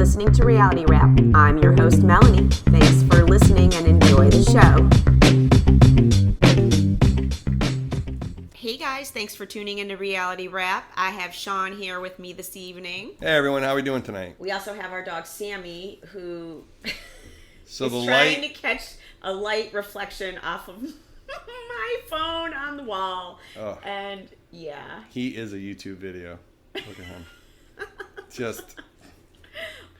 listening to Reality Rap. I'm your host, Melanie. Thanks for listening and enjoy the show. Hey guys, thanks for tuning into Reality Rap. I have Sean here with me this evening. Hey everyone, how are we doing tonight? We also have our dog Sammy, who is trying to catch a light reflection off of my phone on the wall. Oh. And yeah. He is a YouTube video. Look at him. Just...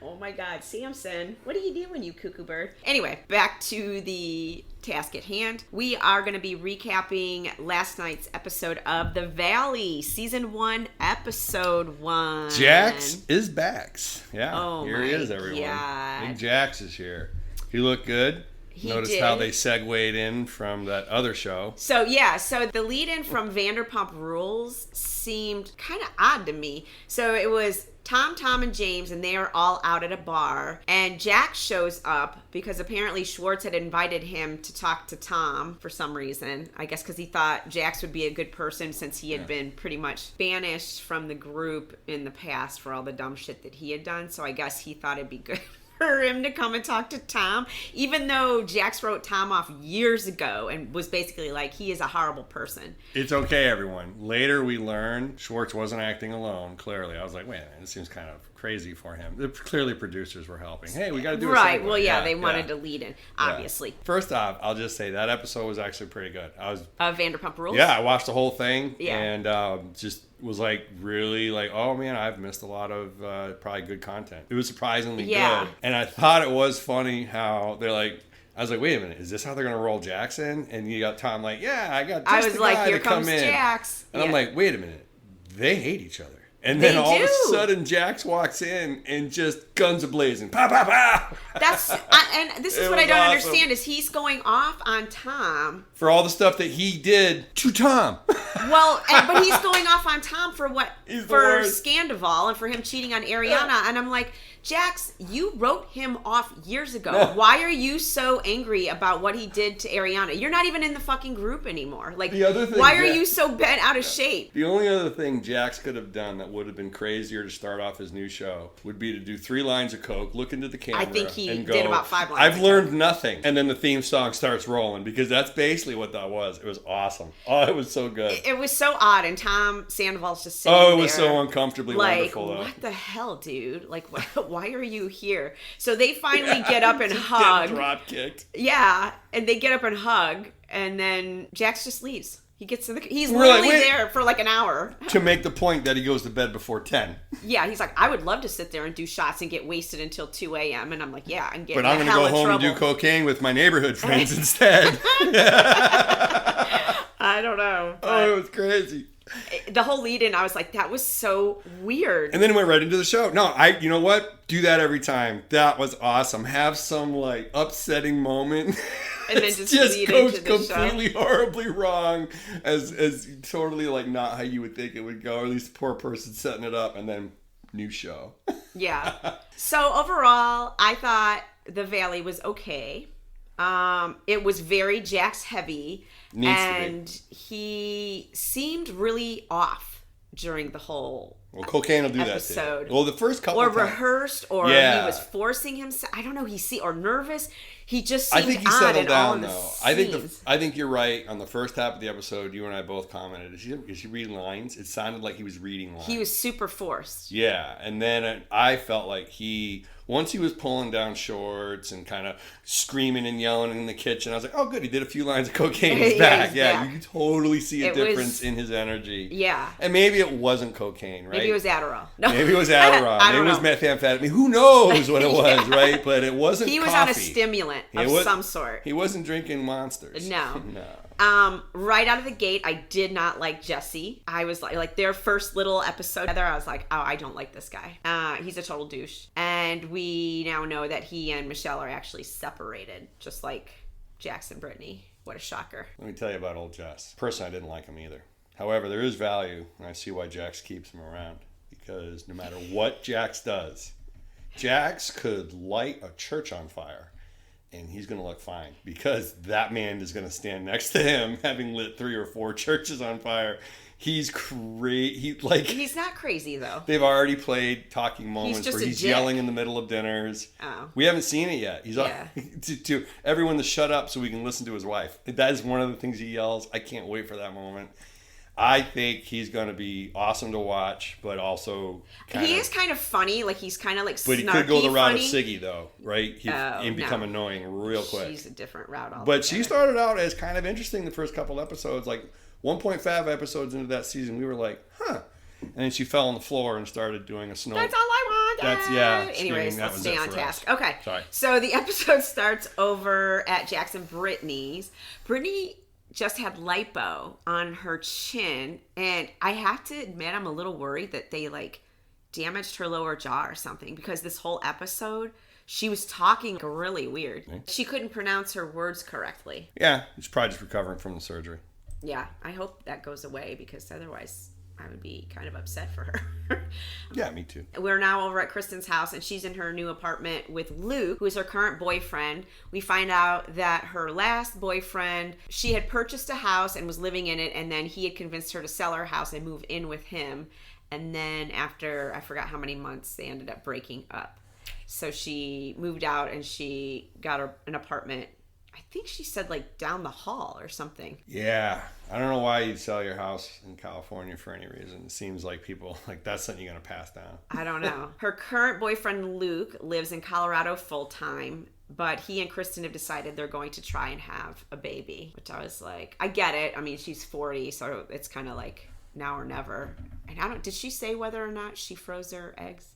Oh my God, Samson, what are you doing, you cuckoo bird? Anyway, back to the task at hand. We are going to be recapping last night's episode of The Valley, Season 1, Episode 1. Jax is back. Yeah, oh here he is, everyone. God. Big Jax is here. He looked good. Notice how they segued in from that other show. So the lead-in from Vanderpump Rules seemed kind of odd to me. So it was Tom, and James, and they are all out at a bar. And Jax shows up because apparently Schwartz had invited him to talk to Tom for some reason. I guess because he thought Jax would be a good person since he had been pretty much banished from the group in the past for all the dumb shit that he had done. So I guess he thought it'd be good for him to come and talk to Tom, even though Jax wrote Tom off years ago and was basically like, he is a horrible person. It's okay, everyone. Later we learned Schwartz wasn't acting alone, clearly. I was like, wait a minute, this seems kind of crazy for him. Clearly producers were helping. Hey, we got to do it. Right, well, they wanted to lead in, obviously. First off, I'll just say that episode was actually pretty good. Vanderpump Rules? Yeah, I watched the whole thing and just was like really like, oh man, I've missed a lot of probably good content. It was surprisingly good. And I thought it was funny how they're like, I was like, wait a minute, is this how they're going to roll Jax in? And you got Tom like, yeah, I got just the guy to come in. Here comes Jax. And I'm like, wait a minute, they hate each other. And then all of a sudden, Jax walks in and just guns a-blazing. Pa, pa, pa! And this is what I don't understand, is he's going off on Tom. For all the stuff that he did to Tom. Well, but he's going off on Tom for what? For Scandival and for him cheating on Ariana. And I'm like, Jax, you wrote him off years ago. Why are you so angry about what he did to Ariana? You're not even in the fucking group anymore. Like, why are you so bent out of shape? The only other thing Jax could have done that would have been crazier to start off his new show would be to do 3 lines of coke, look into the camera, I think he and go, did about 5 lines. I've learned nothing. And then the theme song starts rolling, because that's basically what that was. It was awesome. Oh, it was so good. It was so odd, and Tom Sandoval's just sitting there. Oh, it was so uncomfortably wonderful, though. What the hell, dude? Like, why are you here? So they finally get up and hug. Drop kicked. Yeah, and they get up and hug, and then Jax just leaves. He's literally there for like an hour. To make the point that he goes to bed before 10. Yeah, he's like, I would love to sit there and do shots and get wasted until 2 a.m. And I'm like, yeah, and get But I'm going to go home and do cocaine with my neighborhood friends instead. I don't know. Oh, it was crazy. The whole lead-in, I was like, that was so weird. And then it went right into the show. No, you know what? Do that every time. That was awesome. Have some, like, upsetting moment. And then just lead into the completely show. Horribly wrong, as totally, like, not how you would think it would go. Or at least the poor person setting it up, and then new show. Yeah. So, overall, I thought The Valley was okay. It was very Jax heavy. And he seemed really off during the whole cocaine will do episode. That too. Well, the first couple or rehearsed, or he was forcing himself. I don't know. Or nervous. He just seemed I think he settled down, though. I think you're right. On the first half of the episode, you and I both commented, is he reading lines? It sounded like he was reading lines. He was super forced. Yeah, and then I felt like once he was pulling down shorts and kind of screaming and yelling in the kitchen, I was like, oh, good, he did a few lines of cocaine. He's back. Yeah, you can totally see a difference in his energy. Yeah. And maybe it wasn't cocaine, right? Maybe it was Adderall. No. Maybe it was Adderall. Maybe it was methamphetamine. Who knows what it was, right? But it wasn't He was coffee. On a stimulant of some sort. He wasn't drinking Monsters. No. No. Right out of the gate, I did not like Jesse. I was like their first little episode together, I was like, oh, I don't like this guy. He's a total douche. And we now know that he and Michelle are actually separated, just like Jax and Brittany. What a shocker. Let me tell you about old Jess. Personally, I didn't like him either. However, there is value, and I see why Jax keeps him around. Because no matter what Jax does, Jax could light a church on fire. And he's going to look fine, because that man is going to stand next to him having lit 3 or 4 churches on fire. He's crazy. He's not crazy though. They've already played talking moments where he's dick. yelling in the middle of dinners. Oh. We haven't seen it yet. He's to everyone to shut up so we can listen to his wife. That is one of the things he yells. I can't wait for that moment. I think he's going to be awesome to watch, but also he is kind of funny. Like he's kind of like but snarky, he could go the route funny. of Siggy though, right? And become annoying real quick. She's a different route altogether. But she started out as kind of interesting the first couple episodes. Like 1.5 episodes into that season, we were like, huh. And then she fell on the floor and started doing a snow. That's all I wanted. Anyways, let's stay on task. Us. Okay. Sorry. So the episode starts over at Jax and Brittany's. Brittany just had lipo on her chin, and I have to admit I'm a little worried that they like damaged her lower jaw or something, because this whole episode she was talking really weird. She couldn't pronounce her words correctly. Yeah, she's probably just recovering from the surgery. Yeah, I hope that goes away, because otherwise I would be kind of upset for her. Yeah, me too. We're now over at Kristen's house, and she's in her new apartment with Luke, who is her current boyfriend. We find out that her last boyfriend, she had purchased a house and was living in it, and then he had convinced her to sell her house and move in with him. And then after, I forgot how many months, they ended up breaking up. So she moved out and she got an apartment. I think she said like down the hall or something. Yeah. I don't know why you'd sell your house in California for any reason. It seems like people, like that's something you're going to pass down. I don't know. Her current boyfriend, Luke, lives in Colorado full time, but he and Kristen have decided they're going to try and have a baby, which I was like, I get it. I mean, she's 40, so it's kind of like now or never. And did she say whether or not she froze her eggs?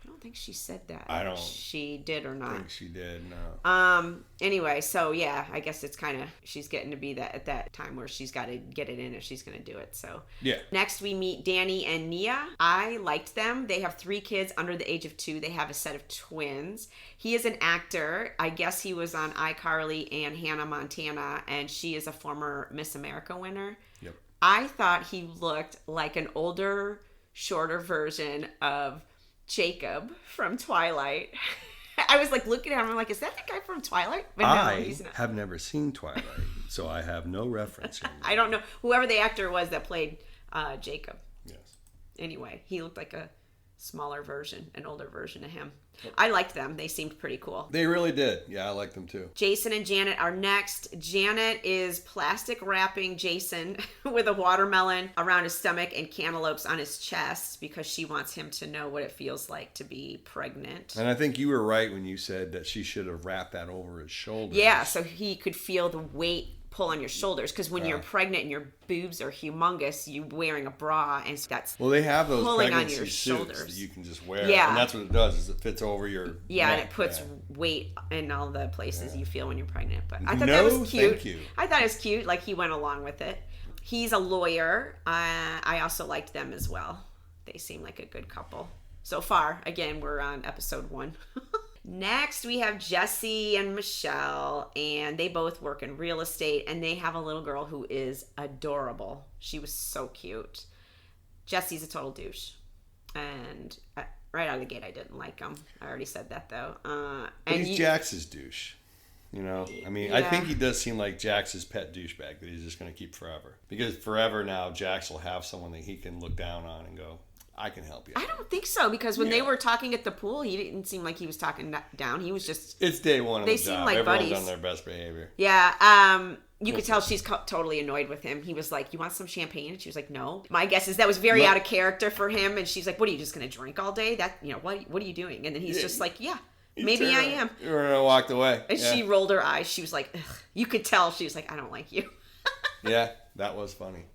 I don't think she said that. I don't. She did or not. I think she did. No. Anyway, so yeah, I guess it's kind of she's getting to be that at that time where she's got to get it in if she's going to do it. So yeah. Next we meet Danny and Nia. I liked them. They have 3 kids under the age of 2. They have a set of twins. He is an actor. I guess he was on iCarly and Hannah Montana, and she is a former Miss America winner. Yep. I thought he looked like an older, shorter version of Jacob from Twilight. I was like looking at him, I'm like, is that the guy from Twilight? But no, he's not. Have never seen Twilight, so I have no reference. I don't know. Whoever the actor was that played Jacob. Yes. Anyway, he looked like a smaller version, an older version of him. I liked them. They seemed pretty cool. They really did. Yeah, I liked them too. Jason and Janet are next. Janet is plastic wrapping Jason with a watermelon around his stomach and cantaloupes on his chest because she wants him to know what it feels like to be pregnant. And I think you were right when you said that she should have wrapped that over his shoulders. Yeah, so he could feel the weight pull on your shoulders, because when you're pregnant and your boobs are humongous, you wearing a bra, and that's they have those pulling on pregnancy your suits shoulders that you can just wear. Yeah, and that's what it does, is it fits over your neck. and it puts weight in all the places you feel when you're pregnant. But I thought No, that was cute. thank you. I thought it was cute. Like he went along with it. He's a lawyer. I also liked them as well. They seem like a good couple so far. Again, we're on episode 1. Next, we have Jesse and Michelle, and they both work in real estate, and they have a little girl who is adorable. She was so cute. Jesse's a total douche, and right out of the gate, I didn't like him. I already said that, though. And he's Jax's douche. You know, I mean, Yeah. I think he does seem like Jax's pet douchebag that he's just going to keep forever. Because forever now, Jax will have someone that he can look down on and go, I can help you. I don't think so, because when they were talking at the pool, he didn't seem like he was talking down. He was just... It's day one of the job. Seem like Everyone's buddies. on their best behavior. Yeah, you could tell she's totally annoyed with him. He was like, you want some champagne? And she was like, no. My guess is that was very out of character for him, and she's like, what, are you just going to drink all day? What are you doing? And then he's just like, yeah, maybe I am. And walked away. And she rolled her eyes. She was like, ugh. You could tell she was like, I don't like you. Yeah, that was funny.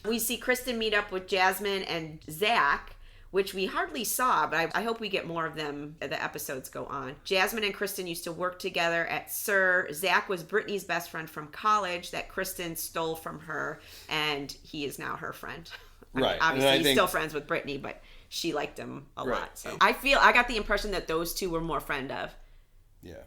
We see Kristen meet up with Jasmine and Zach, which we hardly saw, but I hope we get more of them as the episodes go on. Jasmine and Kristen used to work together at SUR. Zach was Brittany's best friend from college that Kristen stole from her, and he is now her friend. Right. Obviously, he's still friends with Brittany, but she liked him a lot. So I got the impression that those two were more friend of. Yeah.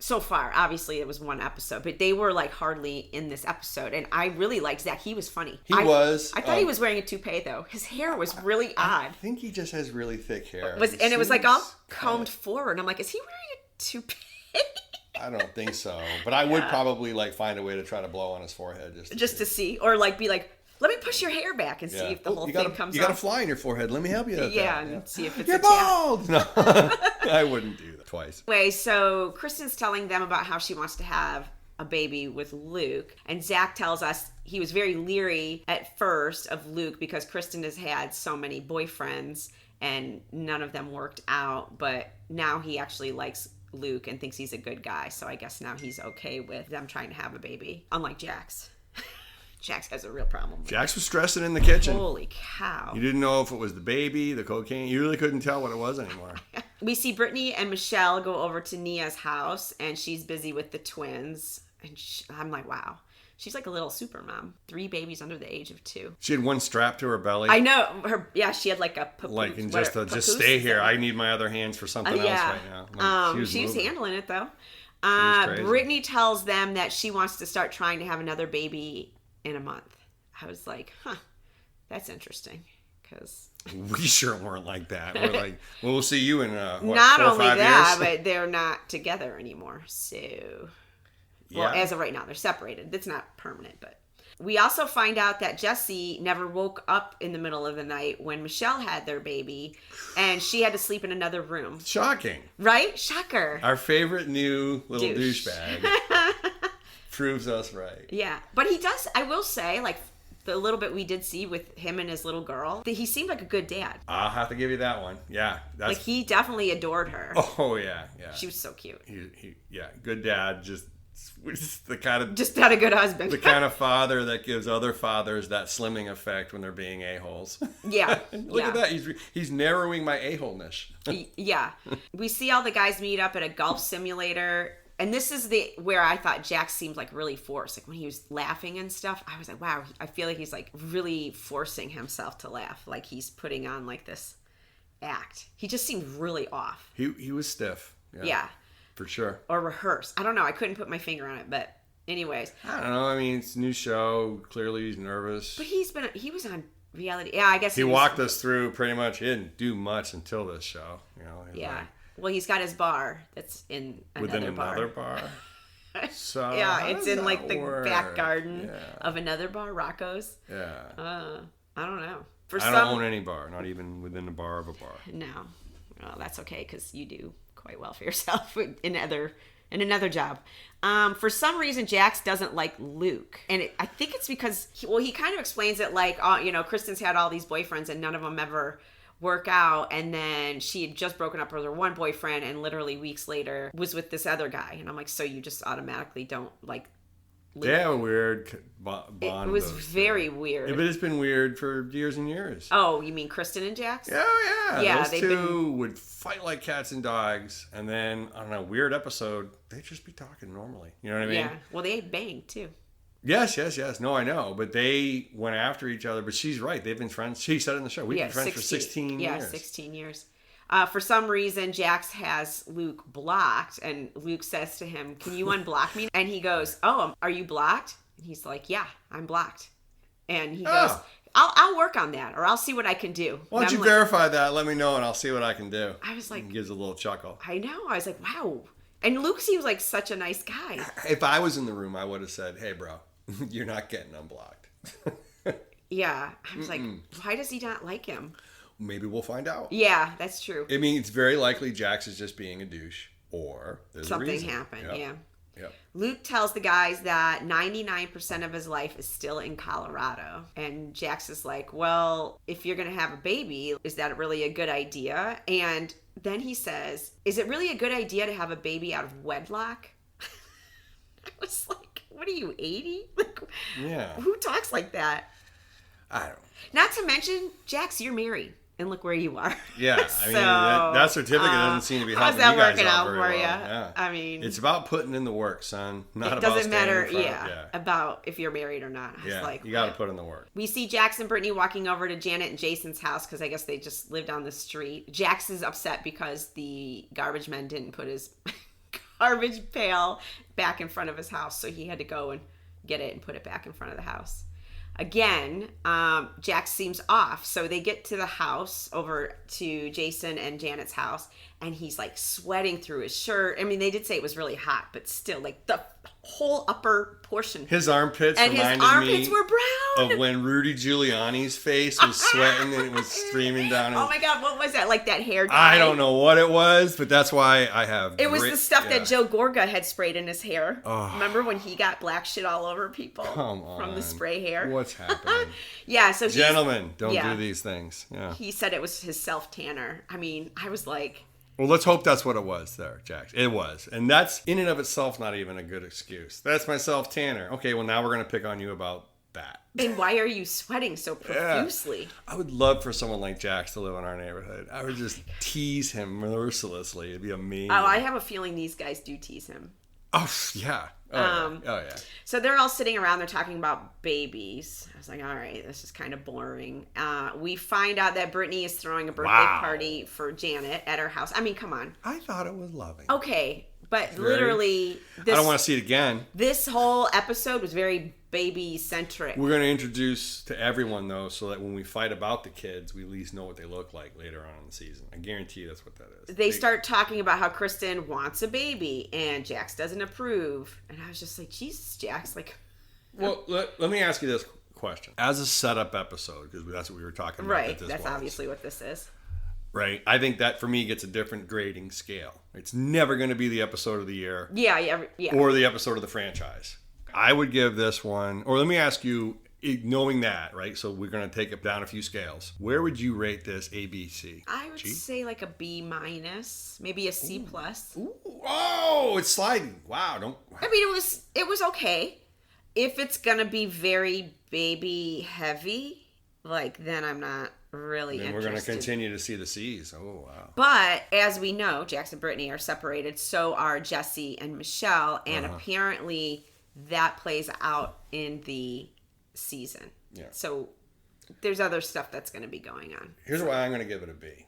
So far, obviously, it was one episode, but they were like hardly in this episode. And I really liked Zach. He was funny. He was. I thought he was wearing a toupee, though. His hair was really odd. I think he just has really thick hair. It was like all combed forward. And I'm like, is he wearing a toupee? I don't think so. But I would probably like find a way to try to blow on his forehead. Just to see. Or like be like, let me push your hair back and see if the whole thing comes off. You got a fly in your forehead. Let me help you with that. And see if it's You're bald! No, I wouldn't do that twice. Anyway, so Kristen's telling them about how she wants to have a baby with Luke. And Zach tells us he was very leery at first of Luke because Kristen has had so many boyfriends and none of them worked out. But now he actually likes Luke and thinks he's a good guy. So I guess now he's okay with them trying to have a baby. Unlike Jax. Jax has a real problem. Jax was stressing in the kitchen. Holy cow. You didn't know if it was the baby, the cocaine. You really couldn't tell what it was anymore. We see Brittany and Michelle go over to Nia's house and she's busy with the twins. And I'm like, wow. She's like a little super mom. 3 babies under the age of 2. She had one strapped to her belly. I know. She had like a papoose. Like, and just stay here. I need my other hands for something else right now. Like, she was handling it, though. Brittany tells them that she wants to start trying to have another baby in a month. I was like, that's interesting. Because we sure weren't like that. We're like, well, we'll see you in, not 4 or 5 only that, years? but they're not together anymore. So... Well, as of right now, they're separated. It's not permanent, but... We also find out that Jesse never woke up in the middle of the night when Michelle had their baby, and she had to sleep in another room. Shocking. Right? Shocker. Our favorite new little douchebag proves us right. Yeah. But he does, I will say, like, the little bit we did see with him and his little girl, he seemed like a good dad. I'll have to give you that one. Yeah. Like, he definitely adored her. Oh, yeah. She was so cute. Good dad, just the kind of... Just not a good husband. The kind of father that gives other fathers that slimming effect when they're being a-holes. Yeah. Look at that. He's narrowing my a-holeness. Yeah. We see all the guys meet up at a golf simulator. And this is where I thought Jax seemed like really forced. Like when he was laughing and stuff, I was like, wow, I feel like he's like really forcing himself to laugh. Like he's putting on like this act. He just seemed really off. He was stiff. Yeah. For sure. Or rehearsed. I don't know. I couldn't put my finger on it, but anyways. I don't know. I mean, it's a new show. Clearly he's nervous. But he was on reality. Yeah, I guess he walked us through pretty much. He didn't do much until this show. Yeah. Well, he's got his bar that's in another bar. So yeah, it's in like the back garden of another bar, Rocco's. Yeah. I don't know. I don't own any bar, not even within the bar of a bar. No. Well, that's okay because you do quite well for yourself in another job. For some reason, Jax doesn't like Luke, and I think it's because he kind of explains it like, Kristen's had all these boyfriends and none of them ever work out, and then she had just broken up with her one boyfriend and literally weeks later was with this other guy, and I'm like, so you just automatically don't like Luke? They have a weird bond. It was very weird. But it's been weird for years and years. Oh, you mean Kristen and Jax? Oh, yeah. Those two would fight like cats and dogs, and then on a weird episode, they'd just be talking normally. You know what I mean? Yeah. Well, they banged, too. Yes. No, I know. But they went after each other. But she's right. They've been friends. She said in the show, we've been friends for 16 years. Yeah, 16 years. For some reason, Jax has Luke blocked, and Luke says to him, can you unblock me? And he goes, oh, are you blocked? And he's like, yeah, I'm blocked. And he goes, I'll work on that, or I'll see what I can do. Why don't you verify that? Let me know, and I'll see what I can do. I was like... He gives a little chuckle. I know. I was like, wow. And Luke seems like such a nice guy. If I was in the room, I would have said, hey, bro, you're not getting unblocked. Yeah. I was like, why does he not like him? Maybe we'll find out. Yeah, that's true. I mean, it's very likely Jax is just being a douche, or there's something happened. Yep. Yeah. Luke tells the guys that 99% of his life is still in Colorado. And Jax is like, well, if you're going to have a baby, is that really a good idea? And then he says, is it really a good idea to have a baby out of wedlock? I was like, what are you, 80? Like, yeah. Who talks like that? I don't know. Not to mention, Jax, you're married. And look where you are. Yeah, I mean, that certificate doesn't seem to be helping you guys out very well. How's that working out for you? Yeah. I mean... It's about putting in the work, son. Not about doesn't matter, in front about if you're married or not. You got to put in the work. We see Jax and Brittany walking over to Janet and Jason's house because I guess they just live down the street. Jax is upset because the garbage man didn't put his garbage pail back in front of his house, so he had to go and get it and put it back in front of the house. Again, Jax seems off, so they get to the house, over to Jason and Janet's house, and he's like sweating through his shirt. I mean, they did say it was really hot, but still, like the whole upper portion. His armpits and reminded his armpits me were brown. of when Rudy Giuliani's face was sweating and it was streaming down. Oh my God, what was that? Like that hair dye? I don't know what it was, but that's why I have. It was the stuff that Joe Gorga had sprayed in his hair. Oh. Remember when he got black shit all over people? Come on. From the spray hair? What's happening? Yeah, so gentlemen, don't do these things. Yeah. He said it was his self tanner. I mean, I was like, well, let's hope that's what it was there, Jax. It was. And that's in and of itself not even a good excuse. That's my self tanner. Okay, well now we're going to pick on you about that. And why are you sweating so profusely? Yeah. I would love for someone like Jax to live in our neighborhood. I would just tease him mercilessly. It'd be amazing. Oh, I have a feeling these guys do tease him. Oh, yeah. Oh, yeah. So they're all sitting around. They're talking about babies. I was like, all right, this is kind of boring. We find out that Brittany is throwing a birthday party for Janet at her house. I mean, come on. I thought it was loving. Okay, but literally... I don't want to see it again. This whole episode was very baby-centric. We're going to introduce to everyone, though, so that when we fight about the kids, we at least know what they look like later on in the season. I guarantee you that's what that is. They start talking about how Kristen wants a baby, and Jax doesn't approve. And I was just like, Jesus, Jax. Like, well, let me ask you this question. As a setup episode, because that's what we were talking about. Right, that's obviously what this is. Right. I think that, for me, gets a different grading scale. It's never going to be the episode of the year. Yeah. Or the episode of the franchise. I would give this one, or let me ask you, knowing that, right? So we're going to take it down a few scales. Where would you rate this ABC? I would say like a B minus, maybe a C plus. Ooh. Oh, it's sliding. Wow. I mean, it was okay. If it's going to be very baby heavy, like, then I'm not really interested. We're going to continue to see the C's. Oh, wow. But as we know, Jax and Brittany are separated. So are Jesse and Michelle. And apparently that plays out in the season. Yeah. So there's other stuff that's going to be going on. Here's why I'm going to give it a B.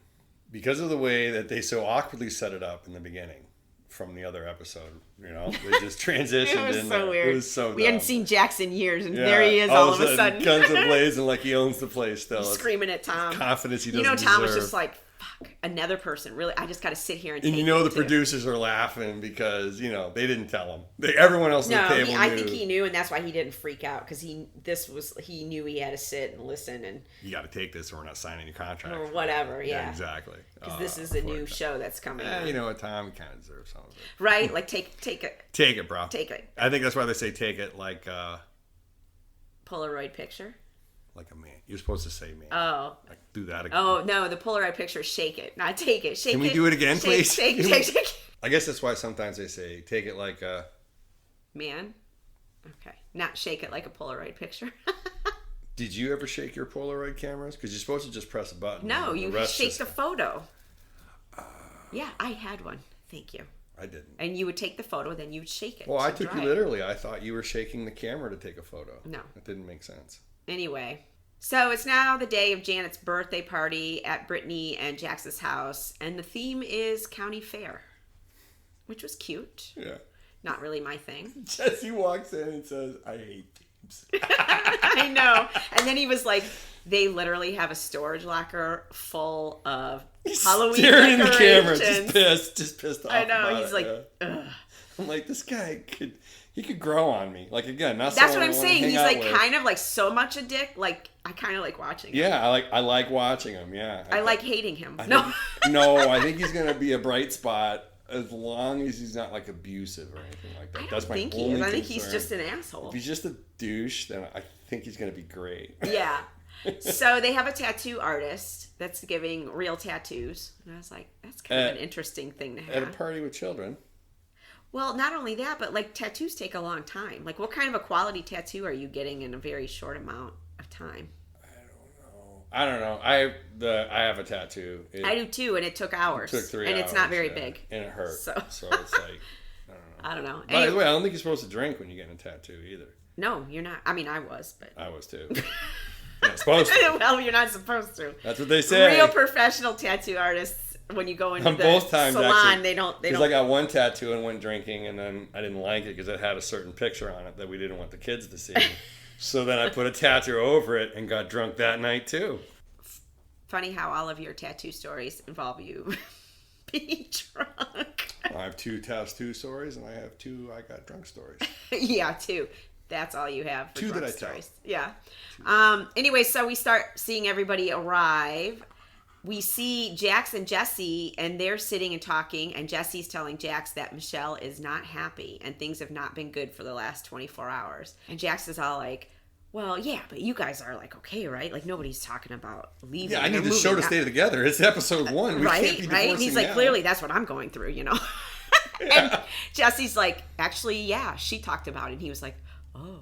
Because of the way that they so awkwardly set it up in the beginning from the other episode. You know, they just transitioned it was in so there. Weird. It was so dumb. We hadn't seen Jax in years, and there he is all of a sudden. Guns a-blazing like he owns the place still. Screaming at Tom. Confidence he doesn't Tom deserve. was just like, fuck, another person. Really, I just got to sit here and take it. The producers are laughing because, they didn't tell him. Everyone else at the table knew. I think he knew, and that's why he didn't freak out, because he knew he had to sit and listen. And you got to take this or we're not signing your contract. Or whatever, yeah. Exactly. Because this is a new show that's coming out. You know what, Tom? You kind of deserve some of it. Right? Like, take it. Take it, bro. Take it. I think that's why they say take it like... Polaroid picture? Like a man. You're supposed to say man. Oh. Like, do that again. Oh, no, the Polaroid picture, shake it. Not take it. Shake it. Can we do it again, please? Shake. I guess that's why sometimes they say take it like a... Man? Okay. Not shake it like a Polaroid picture. Did you ever shake your Polaroid cameras? Because you're supposed to just press a button. No, you shake the photo. Yeah, I had one. Thank you. I didn't. And you would take the photo, then you would shake it. Well, I took you literally. I thought you were shaking the camera to take a photo. No. That didn't make sense. Anyway, so it's now the day of Janet's birthday party at Brittany and Jax's house, and the theme is county fair, which was cute. Yeah. Not really my thing. Jesse walks in and says, I hate themes. I know. And then he was like, they literally have a storage locker full of Halloween staring decorations. in the camera, just pissed off. I know. He's it, like, yeah. ugh. I'm like, this guy could grow on me. Like, again, not that's what I'm I saying. He's like kind of like so much a dick. Like, I kind of like watching him. Yeah, I like watching him. Yeah. I like hating him. I think he's gonna be a bright spot as long as he's not like abusive or anything like that. That's my only concern. I think he's just an asshole. If he's just a douche, then I think he's gonna be great. Yeah. So they have a tattoo artist that's giving real tattoos. And I was like, that's kind of an interesting thing to have. At a party with children. Well, not only that, but like tattoos take a long time. Like, what kind of a quality tattoo are you getting in a very short amount of time? I don't know. I have a tattoo. I do too, and it took hours. It took 3 and hours. it's not very big. And it hurt. So it's like, I don't know. By the way, I don't think you're supposed to drink when you get a tattoo either. No, you're not. I mean, I was, but I was too. You're not supposed to. Well, you're not supposed to. That's what they say. Real professional tattoo artists, when you go into the both times, salon, actually, they don't. Because I got one tattoo and went drinking, and then I didn't like it because it had a certain picture on it that we didn't want the kids to see. So then I put a tattoo over it and got drunk that night too. Funny how all of your tattoo stories involve you being drunk. I have 2 tattoo stories, and I have 2 I got drunk stories. Yeah, 2. That's all you have for 2 drunk that I stories. tell. Yeah. Anyway, so we start seeing everybody arrive. We see Jax and Jesse, and they're sitting and talking, and Jesse's telling Jax that Michelle is not happy, and things have not been good for the last 24 hours. And Jax is all like, well, yeah, but you guys are like, okay, right? Like, nobody's talking about leaving. Yeah, I need the show to stay together. It's episode 1. We right, can't be right? divorcing He's like, now. clearly that's what I'm going through, you know? Yeah. And Jesse's like, actually, yeah, she talked about it. And he was like, oh.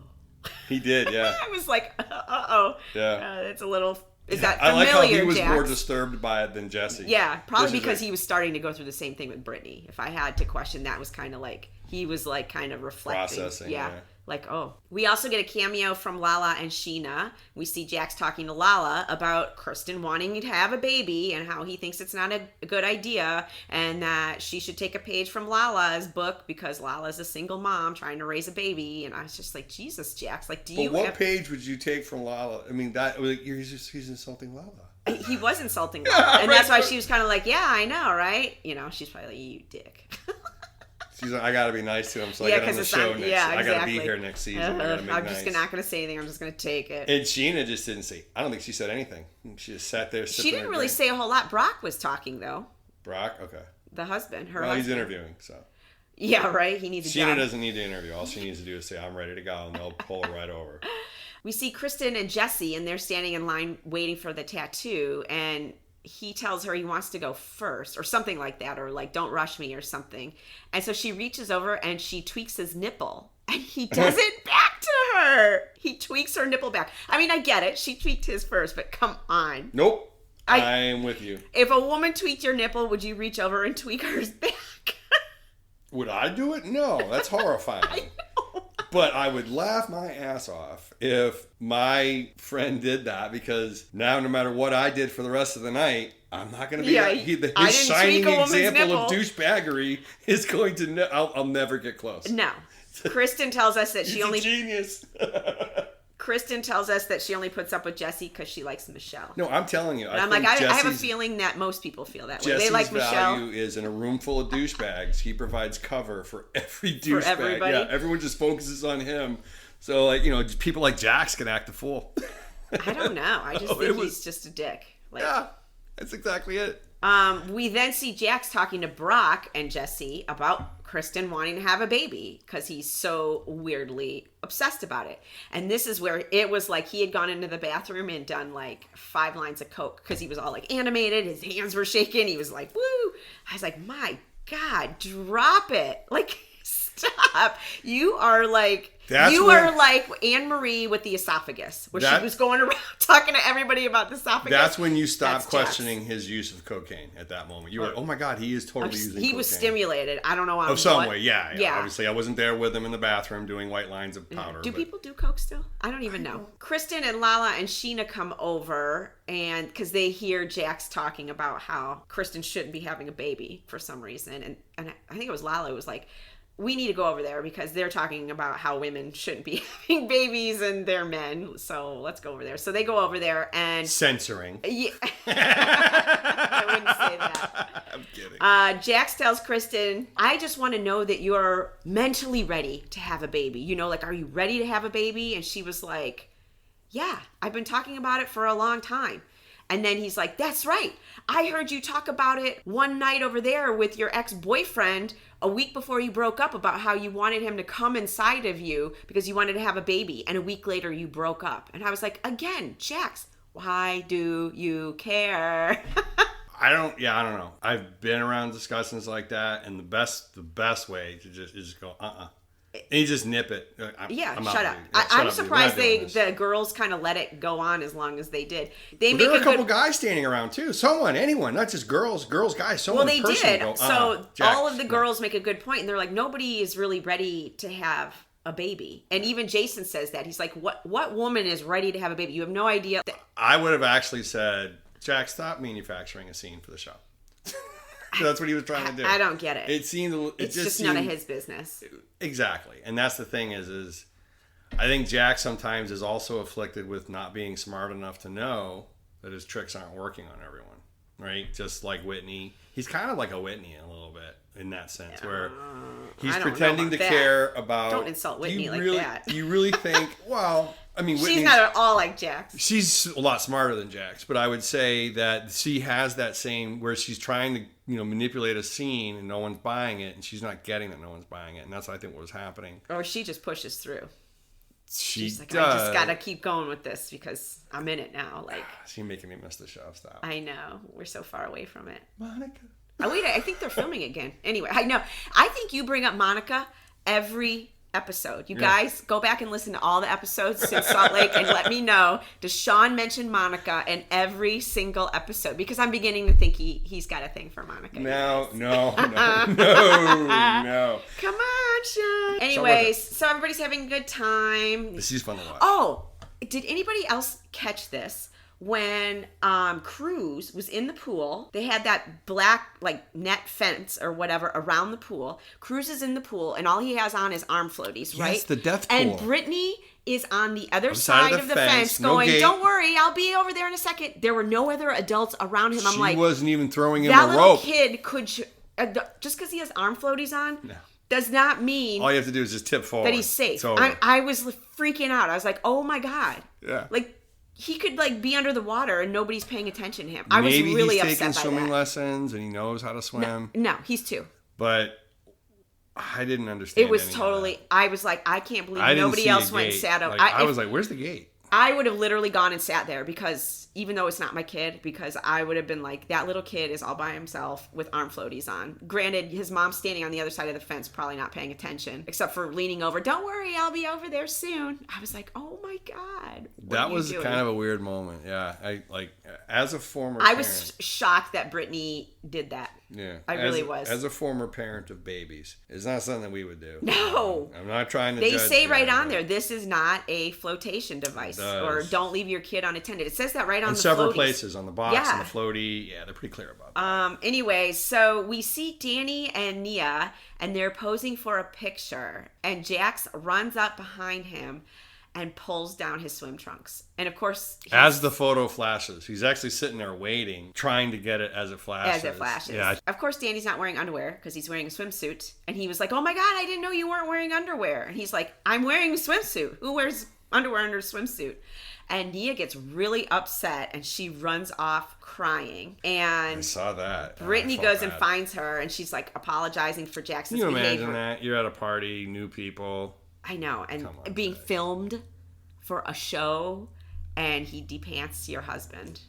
He did, yeah. I was like, uh-oh. Yeah. It's a little... Is that I familiar, like how he was Jax? more disturbed by it than Jesse. Yeah, probably This is because like- he was starting to go through the same thing with Brittany. If I had to question, that was kind of like, he was like kind of reflecting. Processing, yeah. yeah. Like, oh. We also get a cameo from Lala and Sheena. We see Jax talking to Lala about Kristen wanting to have a baby and how he thinks it's not a good idea and that she should take a page from Lala's book because Lala's a single mom trying to raise a baby. And I was just like, Jesus, Jax, like, do you But what have... page would you take from Lala? I mean, that like, he's insulting Lala. He was insulting Lala. And that's why she was kind of like, yeah, I know, right? You know, she's probably like, you dick. She's like, I gotta be nice to him so I Yeah, get on 'cause the it's show on- next. yeah, I gotta be exactly. here next season. I gotta make I'm nice. just not going to say anything. I'm just going to take it. And Sheena just didn't say. I don't think she said anything. She just sat there. She didn't really say a whole lot. Brock was talking, though. Brock, okay. The husband, her Well, husband. he's interviewing, so Yeah, right? He needs a Sheena job. doesn't need to interview. All she needs to do is say, "I'm ready to go," and they'll pull her right over. We see Kristen and Jesse, and they're standing in line waiting for the tattoo, and he tells her he wants to go first or something like that, or like, don't rush me or something. And so she reaches over and she tweaks his nipple, and he does it back to her. He tweaks her nipple back. I mean, I get it. She tweaked his first, but come on. Nope. I'm with you. If a woman tweaked your nipple, would you reach over and tweak hers back? Would I do it? No, that's horrifying. I know. But I would laugh my ass off if my friend did that, because now no matter what I did for the rest of the night, I'm not going to be Yeah, his I didn't shining tweak a woman's example of nipple. douchebaggery is going to I'll never get close. No. Kristen tells us that she He's only a genius. Kristen tells us that she only puts up with Jesse because she likes Michelle. No, I'm telling you. And I'm like, I have a feeling that most people feel that way. They Jesse's like Michelle. value is in a room full of douchebags. He provides cover for every douchebag. everybody? Yeah, everyone just focuses on him. So, like, you know, people like Jax can act a fool. I don't know. I just think he's just a dick. Like, Yeah, that's exactly it. We then see Jax talking to Brock and Jesse about Kristen wanting to have a baby because he's so weirdly obsessed about it. And this is where it was like he had gone into the bathroom and done like 5 lines of coke because he was all like animated. His hands were shaking. He was like, woo. I was like, my God, drop it. Like, stop. You are like... are like Anne-Marie with the esophagus, where she was going around talking to everybody about the esophagus. That's when you stop That's questioning his use of cocaine at that moment. You were, oh my God, he is totally using cocaine. He was stimulated. I don't know on Of some what. way, yeah. Obviously, I wasn't there with him in the bathroom doing white lines of powder. Do people do coke still? I don't even know. Kristen and Lala and Sheena come over, and because they hear Jax talking about how Kristen shouldn't be having a baby for some reason, and I think it was Lala who was like, we need to go over there because they're talking about how women shouldn't be having babies and they're men. So let's go over there. So they go over there and... Censoring. Yeah. I wouldn't say that. I'm kidding. Jax tells Kristen, I just want to know that you're mentally ready to have a baby. You know, like, are you ready to have a baby? And she was like, yeah, I've been talking about it for a long time. And then he's like, that's right. I heard you talk about it one night over there with your ex-boyfriend a week before you broke up about how you wanted him to come inside of you because you wanted to have a baby. And a week later you broke up. And I was like, again, Jax, why do you care? I don't know. I've been around discussions like that, and the best way to just go, and you just nip it. Yeah, I'm shut out, up. dude. I'm Shut up, dude. We're surprised not doing this. the girls kind of let it go on as long as they did. They But make there were a couple good... guys standing around too. Anyone, not just girls, guys. Well, Someone they person did. Go, So Jax, all of the no. girls make a good point, and they're like, nobody is really ready to have a baby. And even Jason says that. He's like, what woman is ready to have a baby? You have no idea. I would have actually said, Jack, stop manufacturing a scene for the show. That's what he was trying to do. I don't get it. It's just none of his business. Exactly. And that's the thing is I think Jack sometimes is also afflicted with not being smart enough to know that his tricks aren't working on everyone. right? Just like Whitney. He's kind of like a Whitney in a little bit in that sense, where he's pretending to care about. Don't insult Whitney like that. Do you really think? Well, I mean, she's not at all like Jax. She's a lot smarter than Jax, but I would say that she has that same where she's trying to manipulate a scene and no one's buying it, and she's not getting that no one's buying it, and that's I think what was happening. Or she just pushes through. She's like, I just gotta keep going with this because I'm in it now. Like, she's making me miss the show. Stop. I know, we're so far away from it. Monica. Oh wait, I think they're filming again. Anyway, I know. I think you bring up Monica every episode. You guys go back and listen to all the episodes since Salt Lake and let me know. Does Sean mention Monica in every single episode? Because I'm beginning to think he's got a thing for Monica. No. Come on, Sean. Anyways, so everybody's having a good time. This is fun to watch. Oh, did anybody else catch this? When Cruz was in the pool, they had that black net fence or whatever around the pool. Cruz is in the pool and all he has on is arm floaties, right? Yes, the death pool. And Brittany is on the other side of the fence going, don't worry, I'll be over there in a second. There were no other adults around him. I'm like, she wasn't even throwing him that a rope. That little kid could, just because he has arm floaties on, does not mean all you have to do is just tip forward. That he's safe. I was freaking out. I was like, oh my God. Yeah. Like, he could be under the water and nobody's paying attention to him. I was really upset by that. Maybe he's taking swimming lessons and he knows how to swim. No, he's 2. But I didn't understand. It was totally. I was like, I can't believe nobody else went and sat over. I was like, where's the gate? I would have literally gone and sat there because even though it's not my kid, because I would have been like, that little kid is all by himself with arm floaties on. Granted, his mom's standing on the other side of the fence, probably not paying attention, except for leaning over. Don't worry, I'll be over there soon. I was like, oh my God. That was kind of a weird moment. Yeah. As a former parent, I was shocked that Brittany did that. Yeah. I really was. As a former parent of babies, it's not something that we would do. No. I'm not trying to They judge say right on there, this is not a flotation device. Or don't leave your kid unattended. It says that right on the several floaties. Places, on the box and the floaty. Yeah, they're pretty clear about that. Anyway, so we see Danny and Nia, and they're posing for a picture. And Jax runs up behind him and pulls down his swim trunks. And of course, as the photo flashes, he's actually sitting there waiting, trying to get it as it flashes. Yeah. Of course, Danny's not wearing underwear because he's wearing a swimsuit. And he was like, oh my God, I didn't know you weren't wearing underwear. And he's like, I'm wearing a swimsuit. Who wears underwear under a swimsuit? And Nia gets really upset and she runs off crying. And I saw that. Brittany goes and finds her and she's like apologizing for Jackson's behavior. Can you imagine that? You're at a party, new people. I know. And being filmed for a show and he depants your husband.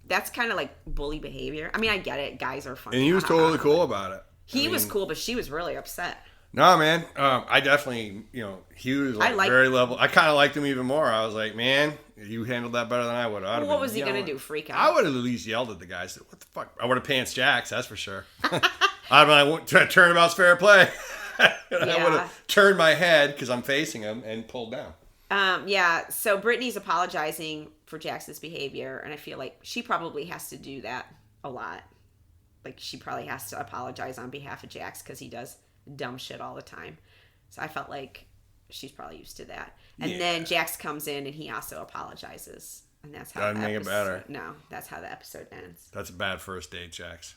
That's kind of like bully behavior. I mean, I get it. Guys are funny. And he was totally cool about it. He was cool, but she was really upset. No, man. I definitely, he was very level. I kind of liked him even more. I was like, man, you handled that better than I would. Well, what was he going to do? Freak out? I would have at least yelled at the guy. Said, what the fuck? I would have pants Jax, that's for sure. I'd be like, turnabout's fair play. I would have turned my head because I'm facing him and pulled down. So Brittany's apologizing for Jax's behavior, and I feel like she probably has to do that a lot. Like, she probably has to apologize on behalf of Jax because he does dumb shit all the time. So I felt like she's probably used to that. And then Jax comes in and he also apologizes. And that's how doesn't make it better. No, that's how the episode ends. That's a bad first date, Jax.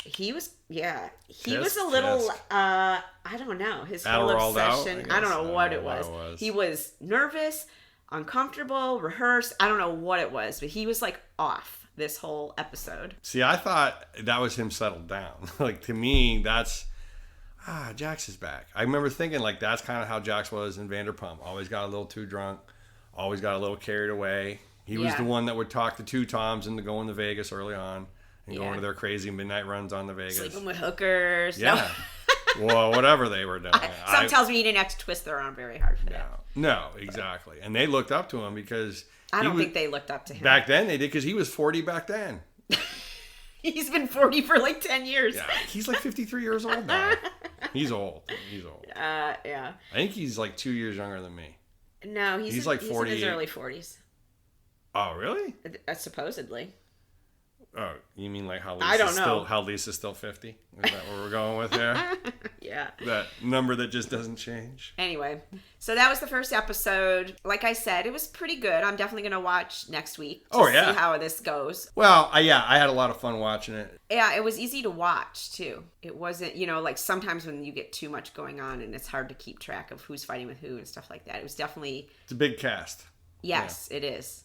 He was a little, I don't know, his whole obsession. I don't know what it was. He was nervous, uncomfortable, rehearsed. I don't know what it was, but he was like off this whole episode. See, I thought that was him settled down. Like, to me, that's, Jax is back. I remember thinking, like, that's kind of how Jax was in Vanderpump. Always got a little too drunk, always got a little carried away. He was the one that would talk the two Toms into going to Vegas early on. And going to their crazy midnight runs on the Vegas. Sleeping with hookers. Yeah. Well, whatever they were doing. Something tells me he didn't have to twist their arm very hard for that. No, exactly. And they looked up to him because... I don't think they looked up to him. Back then they did because he was 40 back then. He's been 40 for like 10 years. Yeah, he's like 53 years old now. He's old. Yeah. I think he's like 2 years younger than me. No, he's like 40. He's in his early 40s. Oh, really? Supposedly. Oh, you mean like how I don't know. How Lisa's still 50? Is that what we're going with there? Yeah. That number that just doesn't change. Anyway, so that was the first episode. Like I said, it was pretty good. I'm definitely going to watch next week to see how this goes. Well, I had a lot of fun watching it. Yeah, it was easy to watch, too. It wasn't, like sometimes when you get too much going on and it's hard to keep track of who's fighting with who and stuff like that. It was definitely... It's a big cast. Yes, it is.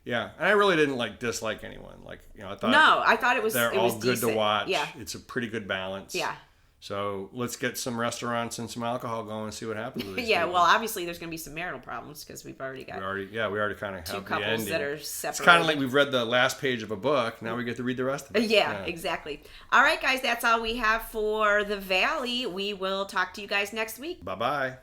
Yeah, and I really didn't dislike anyone. I thought... No, I thought it was... They're all good to watch. Yeah. It's a pretty good balance. Yeah. So let's get some restaurants and some alcohol going and see what happens with these Yeah, people. well, obviously there's going to be some marital problems because we've already got... We already kind of have two the couples ending. that are separated. It's kind of like we've read the last page of a book. Now we get to read the rest of it. Yeah, exactly. All right, guys, that's all we have for The Valley. We will talk to you guys next week. Bye-bye.